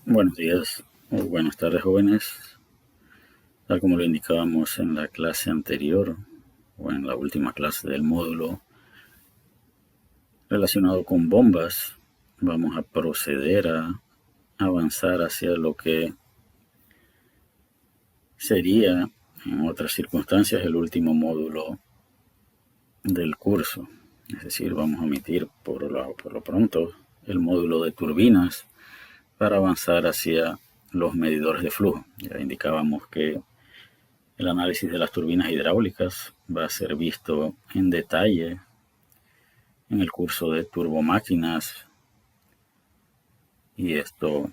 Buenos días o buenas tardes, jóvenes. Tal como lo indicábamos en la clase anterior o en la última clase del módulo relacionado con bombas, vamos a proceder a avanzar hacia lo que sería, en otras circunstancias, el último módulo del curso. Es decir, vamos a omitir por lo pronto el módulo de turbinas para avanzar hacia los medidores de flujo. Ya indicábamos que el análisis de las turbinas hidráulicas va a ser visto en detalle en el curso de turbomáquinas, y esto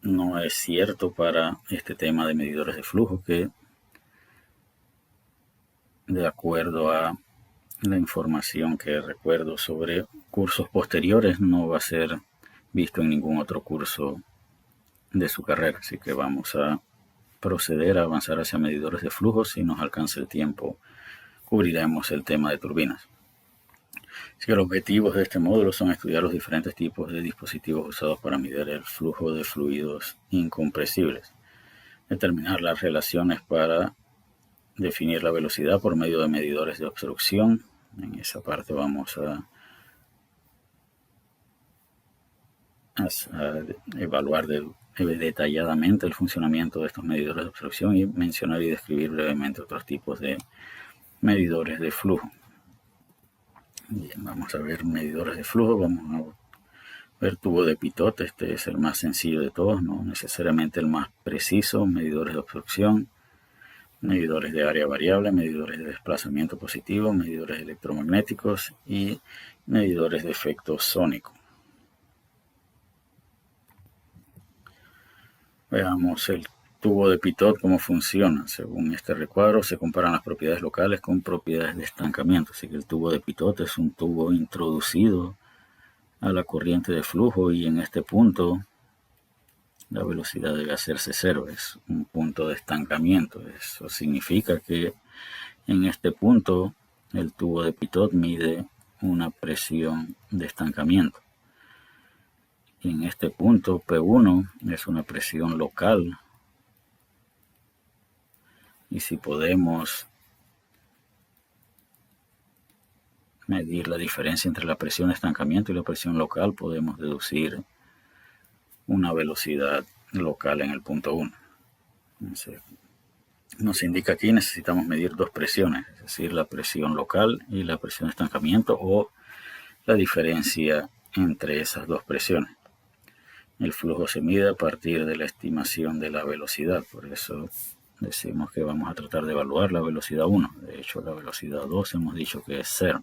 no es cierto para este tema de medidores de flujo, que de acuerdo a la información que recuerdo sobre cursos posteriores no va a ser visto en ningún otro curso de su carrera. Así que vamos a proceder a avanzar hacia medidores de flujo. Si nos alcanza el tiempo, cubriremos el tema de turbinas. Así que los objetivos de este módulo son estudiar los diferentes tipos de dispositivos usados para medir el flujo de fluidos incompresibles, determinar las relaciones para definir la velocidad por medio de medidores de obstrucción. En esa parte vamos a evaluar detalladamente el funcionamiento de estos medidores de obstrucción y mencionar y describir brevemente otros tipos de medidores de flujo. Bien, vamos a ver medidores de flujo. Vamos a ver tubo de Pitot. Este es el más sencillo de todos, no necesariamente el más preciso. Medidores de obstrucción, medidores de área variable, medidores de desplazamiento positivo, medidores electromagnéticos y medidores de efecto sónico. Veamos el tubo de Pitot, cómo funciona. Según este recuadro, se comparan las propiedades locales con propiedades de estancamiento. Así que el tubo de Pitot es un tubo introducido a la corriente de flujo, y en este punto la velocidad debe hacerse cero. Es un punto de estancamiento. Eso significa que en este punto el tubo de Pitot mide una presión de estancamiento. Y en este punto P1 es una presión local. Y si podemos medir la diferencia entre la presión de estancamiento y la presión local, podemos deducir una velocidad local en el punto 1. Entonces, nos indica aquí necesitamos medir dos presiones, es decir, la presión local y la presión de estancamiento, o la diferencia entre esas dos presiones. El flujo se mide a partir de la estimación de la velocidad, por eso decimos que vamos a tratar de evaluar la velocidad 1. De hecho, la velocidad 2 hemos dicho que es 0.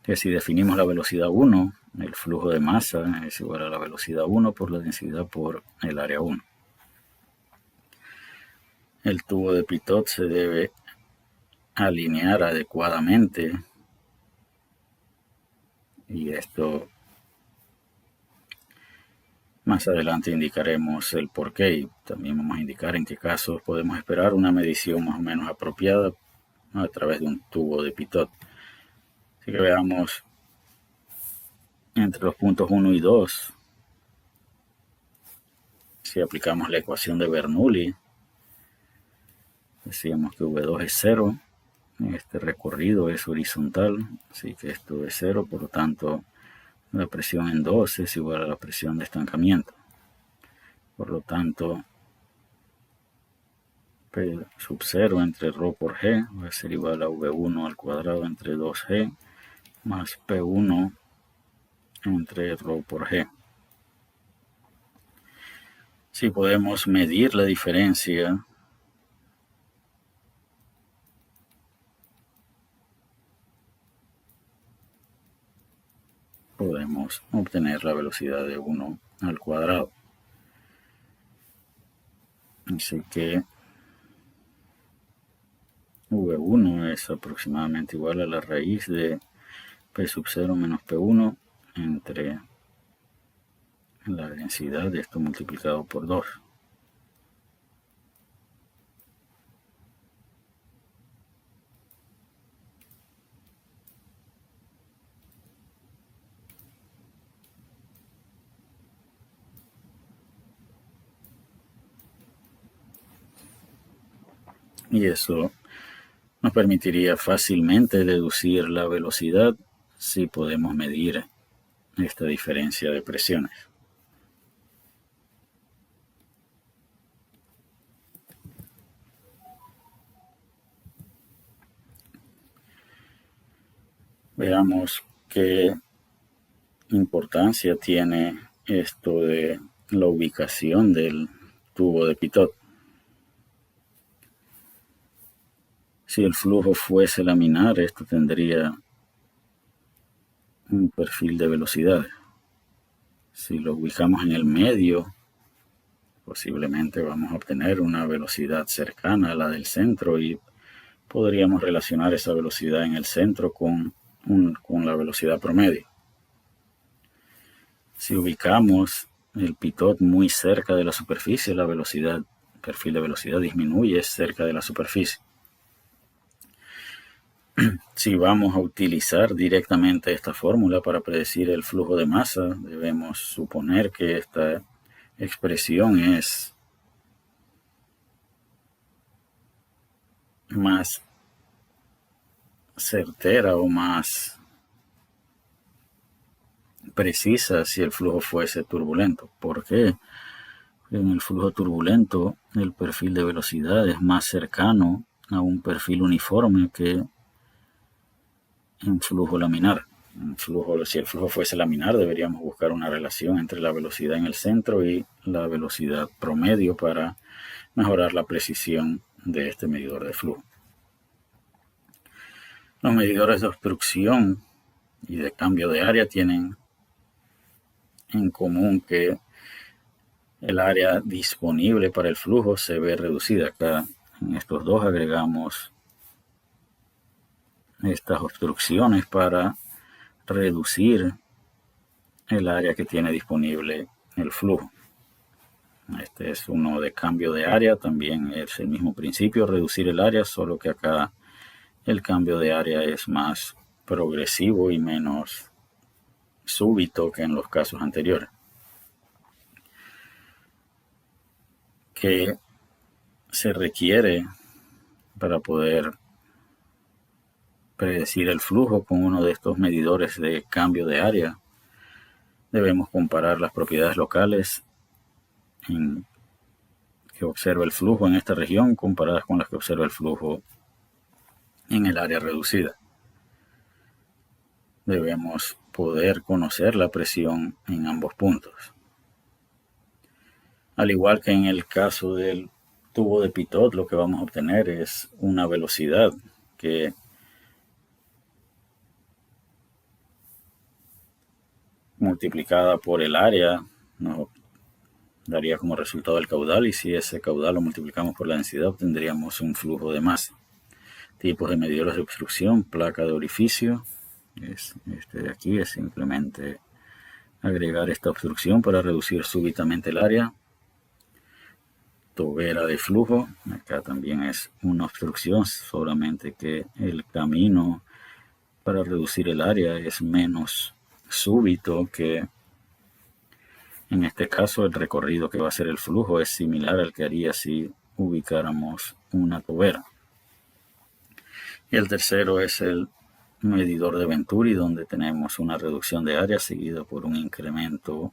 Que si definimos la velocidad 1, el flujo de masa es igual a la velocidad 1 por la densidad por el área 1. El tubo de Pitot se debe alinear adecuadamente, y esto más adelante indicaremos el porqué, y también vamos a indicar en qué casos podemos esperar una medición más o menos apropiada a través de un tubo de Pitot. Así que veamos entre los puntos 1 y 2. Si aplicamos la ecuación de Bernoulli, decíamos que V2 es 0. Este recorrido es horizontal, así que esto es 0, por lo tanto la presión en 2 es igual a la presión de estancamiento. Por lo tanto, P sub 0 entre ρ por G va a ser igual a V1 al cuadrado entre 2G más P1 entre ρ por G. Si podemos medir la diferencia podemos obtener la velocidad de 1 al cuadrado. Así que V1 es aproximadamente igual a la raíz de P sub 0 menos P1 entre la densidad de esto multiplicado por 2. y eso nos permitiría fácilmente deducir la velocidad si podemos medir esta diferencia de presiones. Veamos qué importancia tiene esto de la ubicación del tubo de Pitot. Si el flujo fuese laminar, esto tendría un perfil de velocidad. Si lo ubicamos en el medio, posiblemente vamos a obtener una velocidad cercana a la del centro y podríamos relacionar esa velocidad en el centro con la velocidad promedio. Si ubicamos el pitot muy cerca de la superficie, la velocidad, el perfil de velocidad disminuye cerca de la superficie. Si vamos a utilizar directamente esta fórmula para predecir el flujo de masa, debemos suponer que esta expresión es más certera o más precisa si el flujo fuese turbulento. ¿Por qué? En el flujo turbulento el perfil de velocidad es más cercano a un perfil uniforme que en flujo laminar. Si el flujo fuese laminar, deberíamos buscar una relación entre la velocidad en el centro y la velocidad promedio para mejorar la precisión de este medidor de flujo. Los medidores de obstrucción y de cambio de área tienen en común que el área disponible para el flujo se ve reducida. Acá en estos dos agregamos estas obstrucciones para reducir el área que tiene disponible el flujo. Este es uno de cambio de área, también es el mismo principio, reducir el área, solo que acá el cambio de área es más progresivo y menos súbito que en los casos anteriores. ¿Qué se requiere para poder predecir el flujo con uno de estos medidores de cambio de área? Debemos comparar las propiedades locales que observa el flujo en esta región comparadas con las que observa el flujo en el área reducida. Debemos poder conocer la presión en ambos puntos. Al igual que en el caso del tubo de Pitot, lo que vamos a obtener es una velocidad que multiplicada por el área nos daría como resultado el caudal, y si ese caudal lo multiplicamos por la densidad obtendríamos un flujo de masa. Tipos de medidores de obstrucción: placa de orificio, este de aquí es simplemente agregar esta obstrucción para reducir súbitamente el área. Tobera de flujo, acá también es una obstrucción, solamente que el camino para reducir el área es menos súbito que en este caso. El recorrido que va a hacer el flujo es similar al que haría si ubicáramos una tobera. Y el tercero es el medidor de Venturi, donde tenemos una reducción de área seguido por un incremento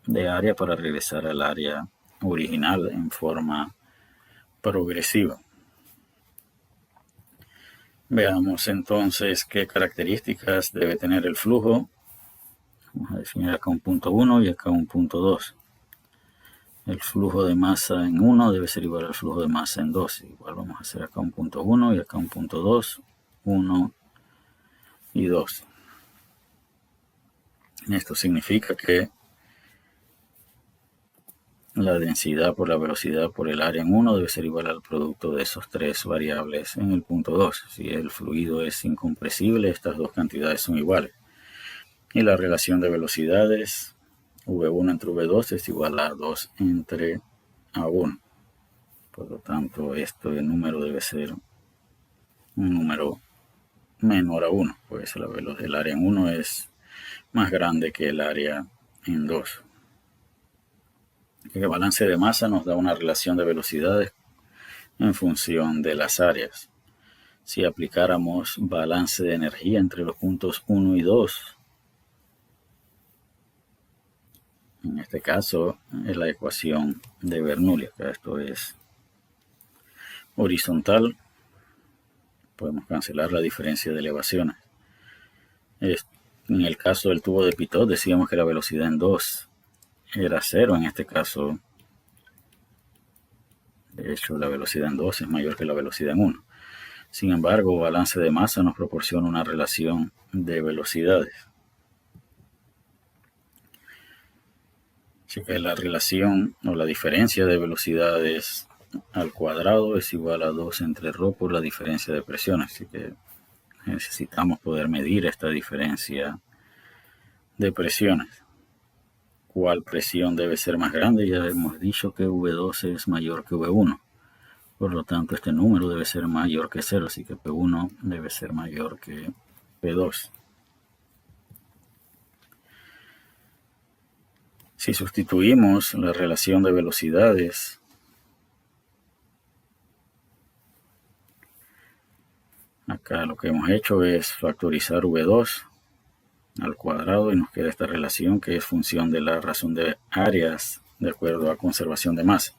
de área para regresar al área original en forma progresiva. Veamos entonces qué características debe tener el flujo. Vamos a definir acá un punto 1 y acá un punto 2. El flujo de masa en 1 debe ser igual al flujo de masa en 2. Igual vamos a hacer acá un punto 1 y acá un punto 2, 1 y 2. Esto significa que la densidad por la velocidad por el área en 1 debe ser igual al producto de esos tres variables en el punto 2. Si el fluido es incompresible, estas dos cantidades son iguales. Y la relación de velocidades V1 entre V2 es igual a 2 entre A1. Por lo tanto, este número debe ser un número menor a 1, pues el área en 1 es más grande que el área en 2. El balance de masa nos da una relación de velocidades en función de las áreas. Si aplicáramos balance de energía entre los puntos 1 y 2, en este caso es la ecuación de Bernoulli, acá esto es horizontal, podemos cancelar la diferencia de elevaciones. En el caso del tubo de Pitot decíamos que la velocidad en 2 era 0, en este caso de hecho la velocidad en 2 es mayor que la velocidad en 1. Sin embargo, balance de masa nos proporciona una relación de velocidades. Así que la relación o la diferencia de velocidades al cuadrado es igual a 2 entre ρ por la diferencia de presiones. Así que necesitamos poder medir esta diferencia de presiones. ¿Cuál presión debe ser más grande? Ya hemos dicho que V2 es mayor que V1. Por lo tanto, este número debe ser mayor que 0, así que P1 debe ser mayor que P2. Si sustituimos la relación de velocidades, acá lo que hemos hecho es factorizar V2 al cuadrado y nos queda esta relación que es función de la razón de áreas de acuerdo a conservación de masa.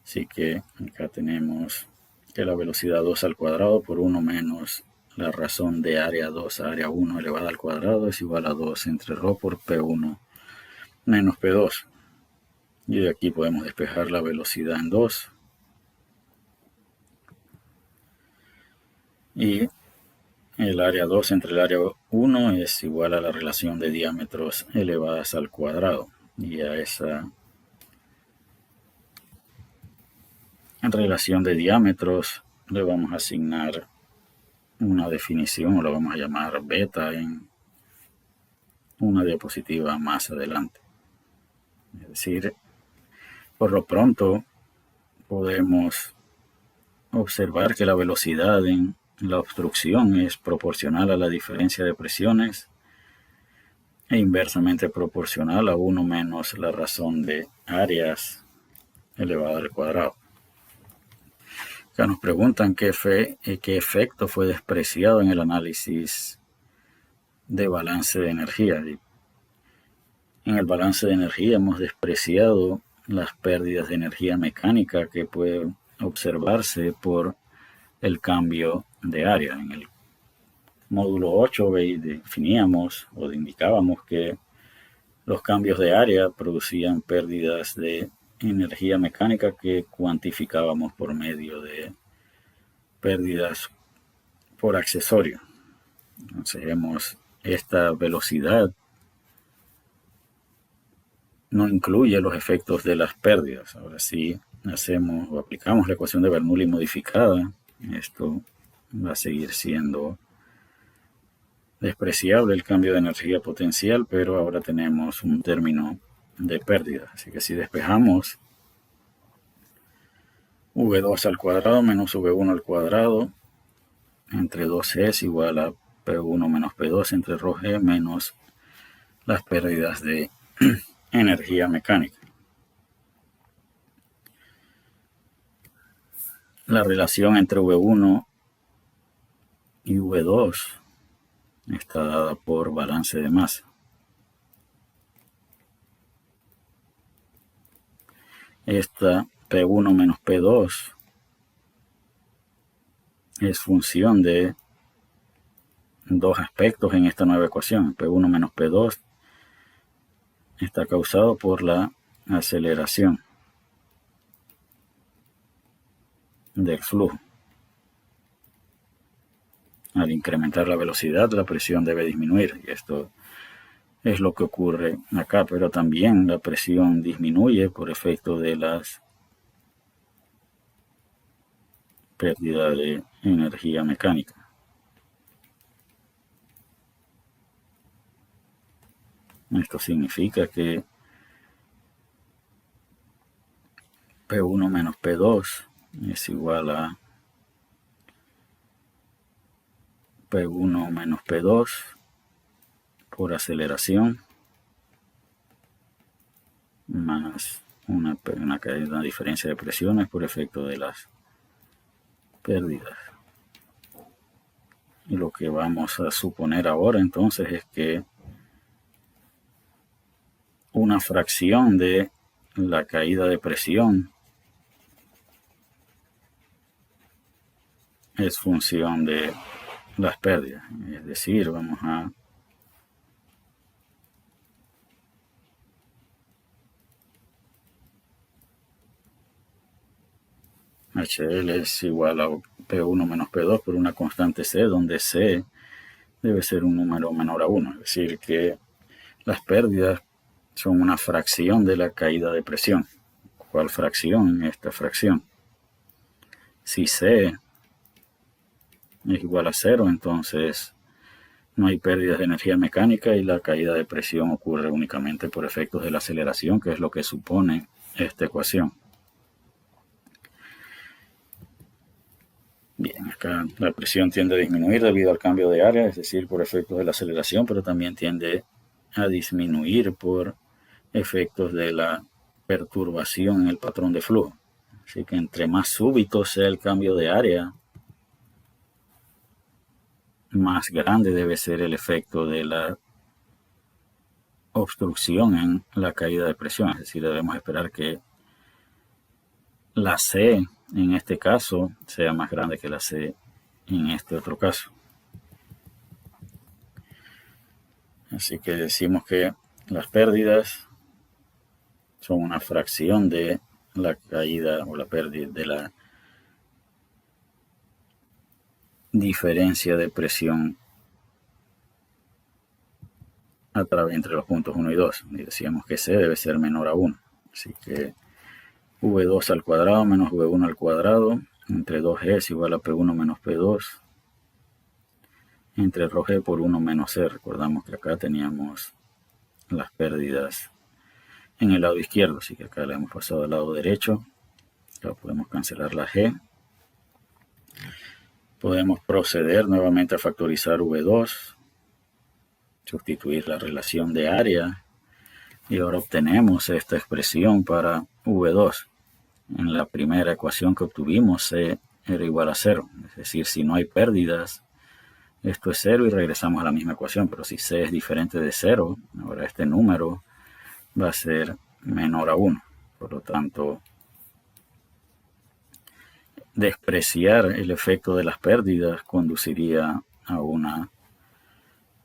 Así que acá tenemos que la velocidad 2 al cuadrado por 1 menos la razón de área 2 a área 1 elevada al cuadrado es igual a 2 entre ρ por P1 menos P2. Y de aquí podemos despejar la velocidad en 2. Y el área 2 entre el área 1 es igual a la relación de diámetros elevadas al cuadrado. Y a esa relación de diámetros le vamos a asignar una definición, o la vamos a llamar beta en una diapositiva más adelante. Es decir, por lo pronto podemos observar que la velocidad en la obstrucción es proporcional a la diferencia de presiones e inversamente proporcional a 1 menos la razón de áreas elevada al cuadrado. Acá nos preguntan qué efecto fue despreciado en el análisis de balance de energía. En el balance de energía hemos despreciado las pérdidas de energía mecánica que pueden observarse por el cambio de área. En el módulo 8 definíamos o indicábamos que los cambios de área producían pérdidas de energía mecánica que cuantificábamos por medio de pérdidas por accesorio. Entonces esta velocidad no incluye los efectos de las pérdidas. Ahora sí hacemos o aplicamos la ecuación de Bernoulli modificada, esto va a seguir siendo despreciable el cambio de energía potencial, pero ahora tenemos un término de pérdida. Así que si despejamos V2 al cuadrado menos V1 al cuadrado entre 2G es igual a P1 menos P2 entre ρg menos las pérdidas de energía mecánica. La relación entre V1 y V2 está dada por balance de masa. Esta P1 menos P2 es función de dos aspectos en esta nueva ecuación. P1 menos P2 está causado por la aceleración del flujo. Al incrementar la velocidad, la presión debe disminuir, y esto es lo que ocurre acá, pero también la presión disminuye por efecto de las pérdidas de energía mecánica. Esto significa que P1 menos P2 es igual a P1 menos P2 por aceleración más una diferencia de presiones por efecto de las pérdidas. Y lo que vamos a suponer ahora entonces es que una fracción de la caída de presión es función de las pérdidas. Es decir, vamos a HL es igual a P1 menos P2 por una constante C, donde C debe ser un número menor a 1. Es decir, que las pérdidas son una fracción de la caída de presión. ¿Cuál fracción? Esta fracción. Si C es igual a 0, entonces no hay pérdidas de energía mecánica y la caída de presión ocurre únicamente por efectos de la aceleración, que es lo que supone esta ecuación. Bien, acá la presión tiende a disminuir debido al cambio de área, es decir, por efectos de la aceleración, pero también tiende a disminuir por efectos de la perturbación en el patrón de flujo. Así que entre más súbito sea el cambio de área, más grande debe ser el efecto de la obstrucción en la caída de presión. Es decir, debemos esperar que la C en este caso sea más grande que la C en este otro caso. Así que decimos que las pérdidas son una fracción de la caída o la pérdida de la diferencia de presión a través entre los puntos 1 y 2. Y decíamos que C debe ser menor a 1. Así que V2 al cuadrado menos V1 al cuadrado entre 2G es igual a P1 menos P2 entre ρg por 1 menos C. Recordamos que acá teníamos las pérdidas en el lado izquierdo, así que acá la hemos pasado al lado derecho. Acá podemos cancelar la G. Podemos proceder nuevamente a factorizar V2, sustituir la relación de área y ahora obtenemos esta expresión para V2. En la primera ecuación que obtuvimos C era igual a 0, es decir, si no hay pérdidas, esto es 0 y regresamos a la misma ecuación, pero si C es diferente de 0, ahora este número va a ser menor a 1. Por lo tanto, despreciar el efecto de las pérdidas conduciría a una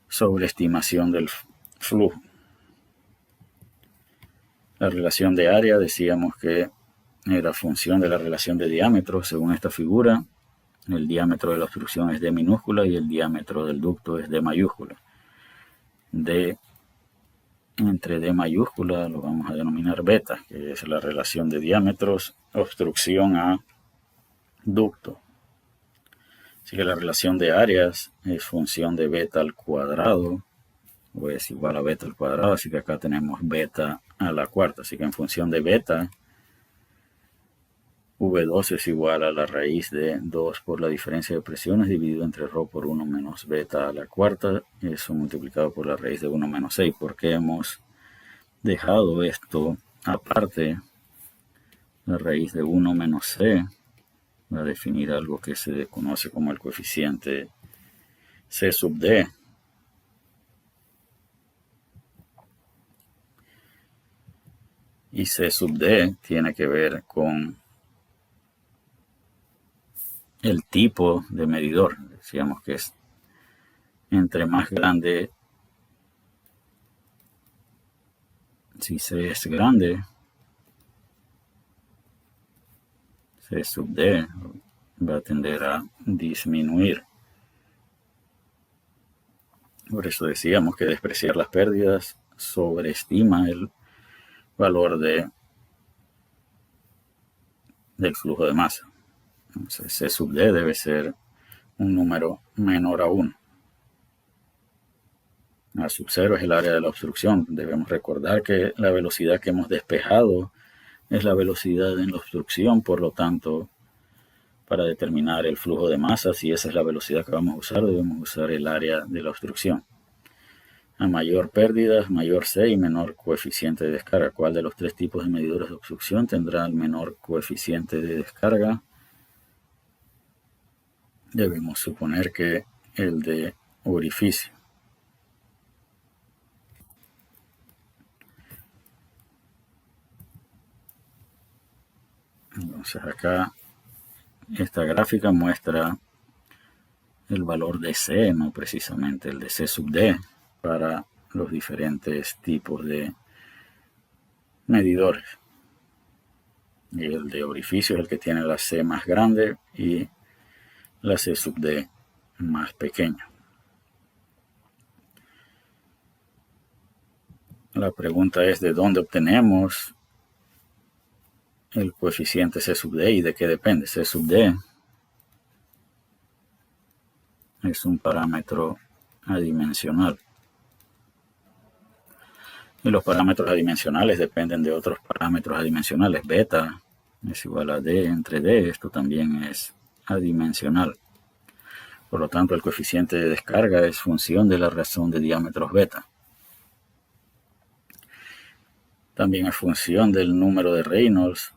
sobreestimación del flujo. La relación de área decíamos que era función de la relación de diámetro. Según esta figura, el diámetro de la obstrucción es D minúscula y el diámetro del ducto es D mayúscula. D entre D mayúscula lo vamos a denominar beta, que es la relación de diámetros, obstrucción a ducto. Así que la relación de áreas es función de beta al cuadrado, o es igual a beta al cuadrado, así que acá tenemos beta a la cuarta. Así que en función de beta, V2 es igual a la raíz de 2 por la diferencia de presiones dividido entre ρ por 1 menos beta a la cuarta, eso multiplicado por la raíz de 1 menos 6. ¿Por qué hemos dejado esto aparte? La raíz de 1 menos c va a definir algo que se conoce como el coeficiente c sub d. Y c sub d tiene que ver con el tipo de medidor. Decíamos que es entre más grande, si C es grande, C sub D va a tender a disminuir. Por eso decíamos que despreciar las pérdidas sobreestima el valor del flujo de masa. Entonces C sub D debe ser un número menor a 1. A sub 0 es el área de la obstrucción. Debemos recordar que la velocidad que hemos despejado es la velocidad en la obstrucción, por lo tanto, para determinar el flujo de masa, si esa es la velocidad que vamos a usar, debemos usar el área de la obstrucción. A mayor pérdida, mayor C y menor coeficiente de descarga. ¿Cuál de los tres tipos de medidores de obstrucción tendrá el menor coeficiente de descarga? debemos suponer que el de orificio. Entonces acá esta gráfica muestra el valor de C, no precisamente el de C sub D, para los diferentes tipos de medidores. Y el de orificio es el que tiene la C más grande y la C sub D más pequeña. La pregunta es de dónde obtenemos el coeficiente C sub D y de qué depende. C sub D es un parámetro adimensional. Y los parámetros adimensionales dependen de otros parámetros adimensionales. Beta es igual a D entre D. Esto también es adimensional. Por lo tanto, el coeficiente de descarga es función de la razón de diámetros beta. También es función del número de Reynolds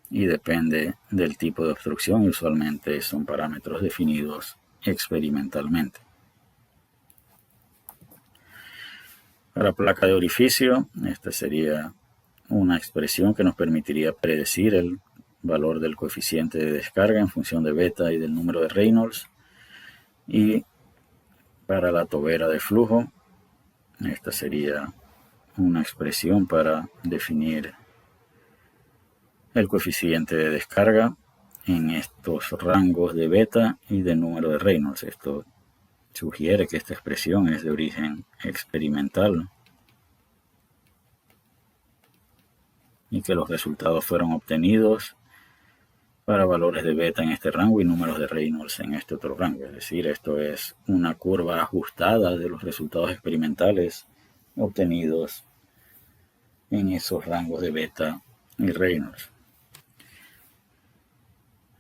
y depende del tipo de obstrucción y usualmente son parámetros definidos experimentalmente. Para placa de orificio, esta sería una expresión que nos permitiría predecir el valor del coeficiente de descarga en función de beta y del número de Reynolds. Y para la tobera de flujo, esta sería una expresión para definir el coeficiente de descarga en estos rangos de beta y de número de Reynolds. Esto sugiere que esta expresión es de origen experimental y que los resultados fueron obtenidos para valores de beta en este rango y números de Reynolds en este otro rango. Es decir, esto es una curva ajustada de los resultados experimentales obtenidos en esos rangos de beta y Reynolds.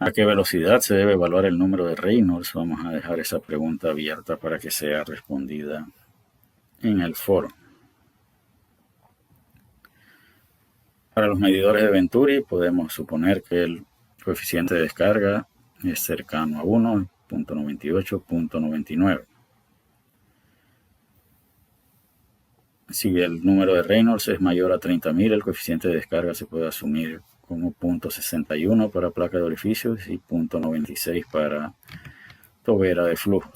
¿A qué velocidad se debe evaluar el número de Reynolds? Vamos a dejar esa pregunta abierta para que sea respondida en el foro. Para los medidores de Venturi podemos suponer que el coeficiente de descarga es cercano a 1, 0.98, 0.99. Si el número de Reynolds es mayor a 30.000, el coeficiente de descarga se puede asumir como 0.61 para placa de orificios y 0.96 para tobera de flujo.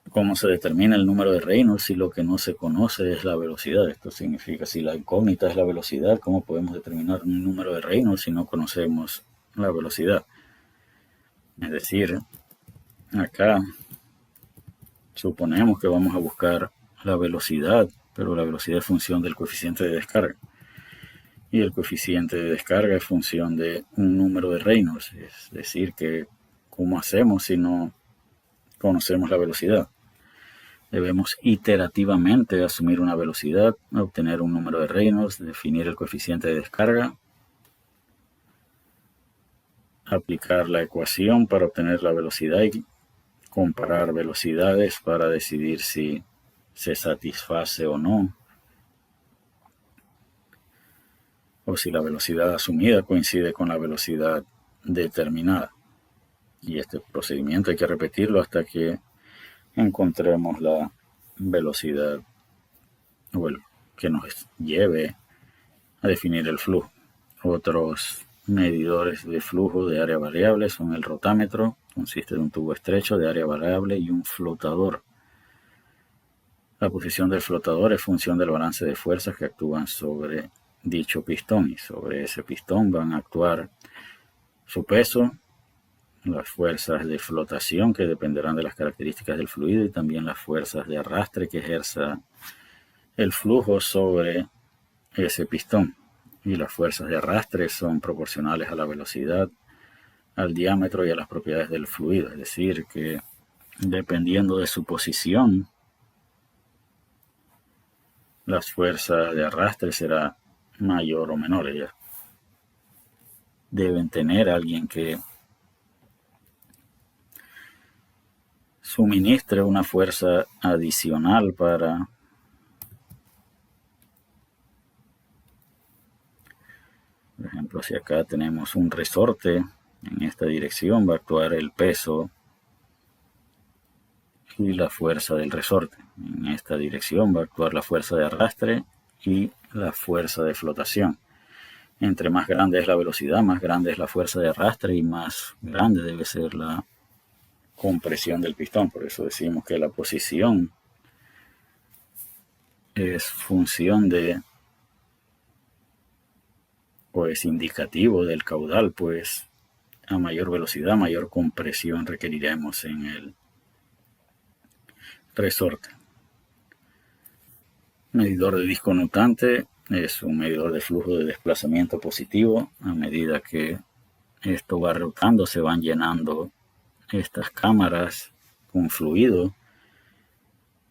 ¿Cómo se determina el número de Reynolds si lo que no se conoce es la velocidad? Esto significa, si la incógnita es la velocidad, ¿cómo podemos determinar un número de Reynolds si no conocemos la velocidad? Es decir, acá suponemos que vamos a buscar la velocidad, pero la velocidad es función del coeficiente de descarga. Y el coeficiente de descarga es función de un número de Reynolds. Es decir, que ¿cómo hacemos si no conocemos la velocidad? Debemos iterativamente asumir una velocidad, obtener un número de Reynolds, definir el coeficiente de descarga, aplicar la ecuación para obtener la velocidad y comparar velocidades para decidir si se satisface o no, o si la velocidad asumida coincide con la velocidad determinada. Y este procedimiento hay que repetirlo hasta que encontremos la velocidad o el que nos lleve a definir el flujo. Otros medidores de flujo de área variable son el rotámetro, consiste de un tubo estrecho de área variable y un flotador. La posición del flotador es función del balance de fuerzas que actúan sobre dicho pistón, y sobre ese pistón van a actuar su peso, las fuerzas de flotación que dependerán de las características del fluido y también las fuerzas de arrastre que ejerza el flujo sobre ese pistón. Y las fuerzas de arrastre son proporcionales a la velocidad, al diámetro y a las propiedades del fluido. Es decir, que dependiendo de su posición, las fuerzas de arrastre será mayor o menor. Ellas deben tener a alguien que suministre una fuerza adicional Por ejemplo, si acá tenemos un resorte, en esta dirección va a actuar el peso y la fuerza del resorte. En esta dirección va a actuar la fuerza de arrastre y la fuerza de flotación. Entre más grande es la velocidad, más grande es la fuerza de arrastre y más grande debe ser la compresión del pistón. Por eso decimos que la posición es función de, o es indicativo del caudal, pues a mayor velocidad, mayor compresión requeriremos en el resorte. Medidor de disco notante es un medidor de flujo de desplazamiento positivo. A medida que esto va rotando, se van llenando estas cámaras con fluido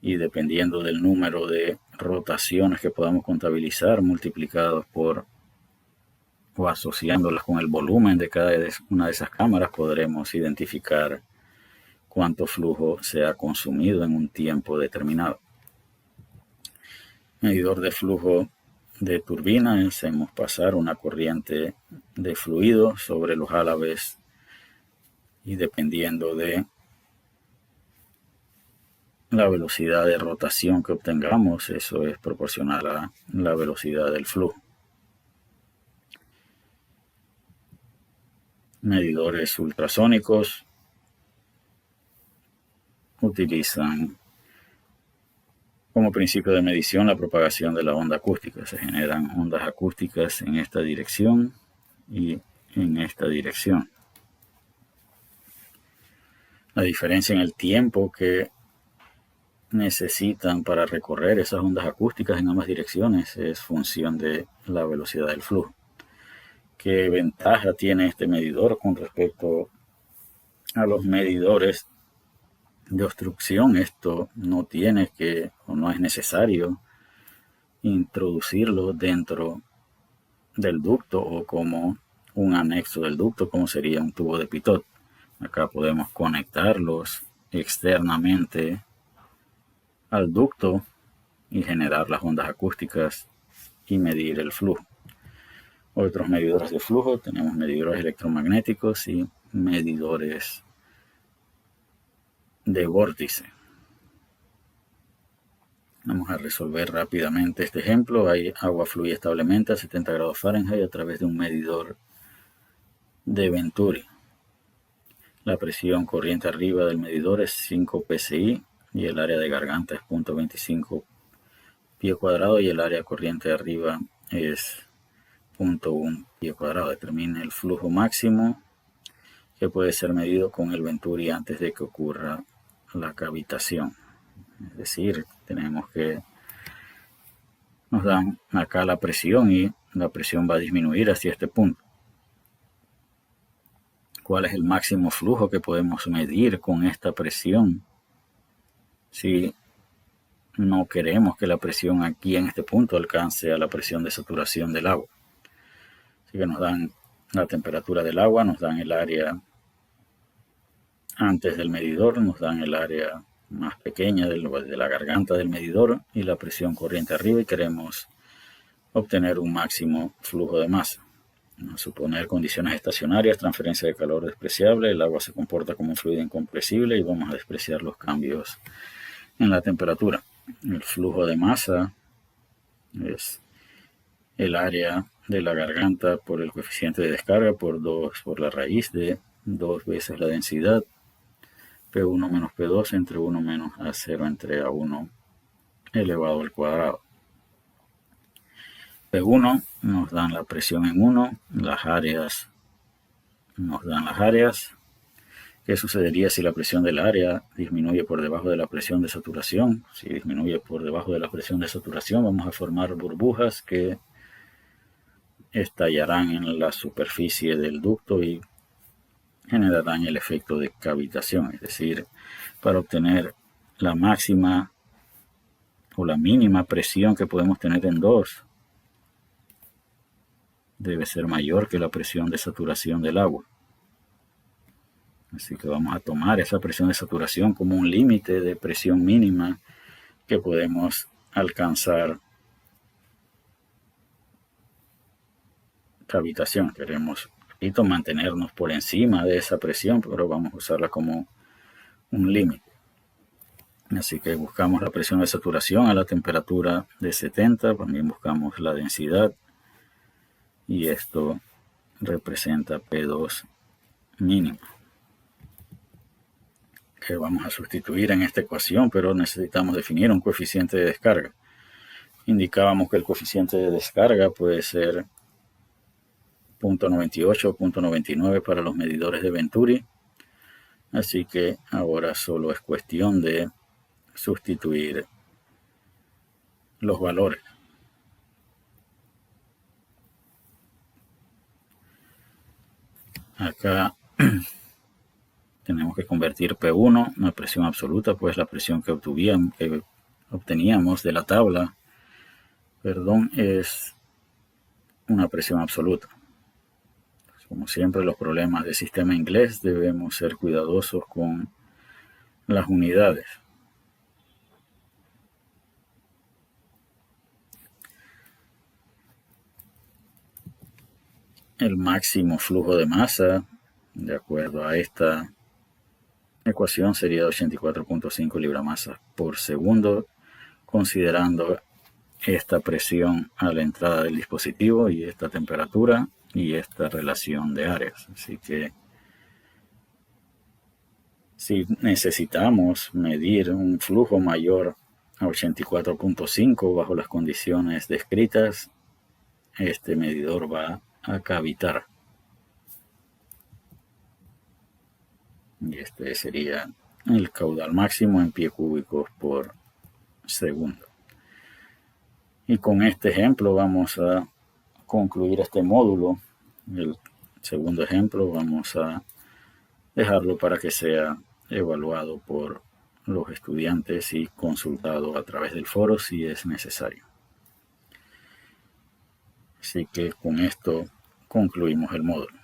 y dependiendo del número de rotaciones que podamos contabilizar multiplicados por o asociándolas con el volumen de cada una de esas cámaras, podremos identificar cuánto flujo se ha consumido en un tiempo determinado. Medidor de flujo de turbina, hacemos pasar una corriente de fluido sobre los álabes y dependiendo de la velocidad de rotación que obtengamos, eso es proporcional a la velocidad del flujo. Medidores ultrasónicos utilizan como principio de medición la propagación de la onda acústica. Se generan ondas acústicas en esta dirección y en esta dirección. La diferencia en el tiempo que necesitan para recorrer esas ondas acústicas en ambas direcciones es función de la velocidad del flujo. ¿Qué ventaja tiene este medidor con respecto a los medidores de obstrucción? Esto no tiene que o no es necesario introducirlo dentro del ducto o como un anexo del ducto, como sería un tubo de pitot. Acá podemos conectarlos externamente al ducto y generar las ondas acústicas y medir el flujo. Otros medidores de flujo, tenemos medidores electromagnéticos y medidores de vórtice. Vamos a resolver rápidamente este ejemplo. Agua fluye establemente a 70 grados Fahrenheit a través de un medidor de Venturi. La presión corriente arriba del medidor es 5 psi y el área de garganta es 0.25 pie cuadrado y el área corriente de arriba es 0.1 pie cuadrado. Determine el flujo máximo que puede ser medido con el Venturi antes de que ocurra la cavitación. Es decir, tenemos que nos dan acá la presión y la presión va a disminuir hacia este punto. ¿Cuál es el máximo flujo que podemos medir con esta presión? Si no queremos que la presión aquí en este punto alcance a la presión de saturación del agua. Así que nos dan la temperatura del agua, nos dan el área antes del medidor, nos dan el área más pequeña de la garganta del medidor y la presión corriente arriba y queremos obtener un máximo flujo de masa. A suponer condiciones estacionarias, transferencia de calor despreciable, el agua se comporta como un fluido incompresible y vamos a despreciar los cambios en la temperatura. El flujo de masa es el área de la garganta por el coeficiente de descarga por la raíz de 2 veces la densidad P1 menos P2 entre 1 menos A0 entre A1 elevado al cuadrado. P1 nos dan la presión en 1, las áreas nos dan las áreas. ¿Qué sucedería si la presión del área disminuye por debajo de la presión de saturación? Si disminuye por debajo de la presión de saturación, vamos a formar burbujas que estallarán en la superficie del ducto y generarán el efecto de cavitación. Es decir, para obtener la máxima o la mínima presión que podemos tener en 2, debe ser mayor que la presión de saturación del agua. Así que vamos a tomar esa presión de saturación como un límite de presión mínima que podemos alcanzar cavitación. Queremos, repito, mantenernos por encima de esa presión, pero vamos a usarla como un límite. Así que buscamos la presión de saturación a la temperatura de 70, también buscamos la densidad, y esto representa P2 mínimo, que vamos a sustituir en esta ecuación, pero necesitamos definir un coeficiente de descarga. Indicábamos que el coeficiente de descarga puede ser 0.98 o 0.99 para los medidores de Venturi, así que ahora solo es cuestión de sustituir los valores. Acá tenemos que convertir P1 a presión absoluta, pues la presión que obteníamos de la tabla, es una presión absoluta. Como siempre, los problemas de sistema inglés, debemos ser cuidadosos con las unidades. El máximo flujo de masa, de acuerdo a esta ecuación, sería de 84.5 libramasas por segundo, considerando esta presión a la entrada del dispositivo y esta temperatura y esta relación de áreas. Así que si necesitamos medir un flujo mayor a 84.5 bajo las condiciones descritas, este medidor va a cavitar. Y este sería el caudal máximo en pie cúbicos por segundo. Y con este ejemplo vamos a concluir este módulo. El segundo ejemplo vamos a dejarlo para que sea evaluado por los estudiantes y consultado a través del foro si es necesario. Así que con esto concluimos el módulo.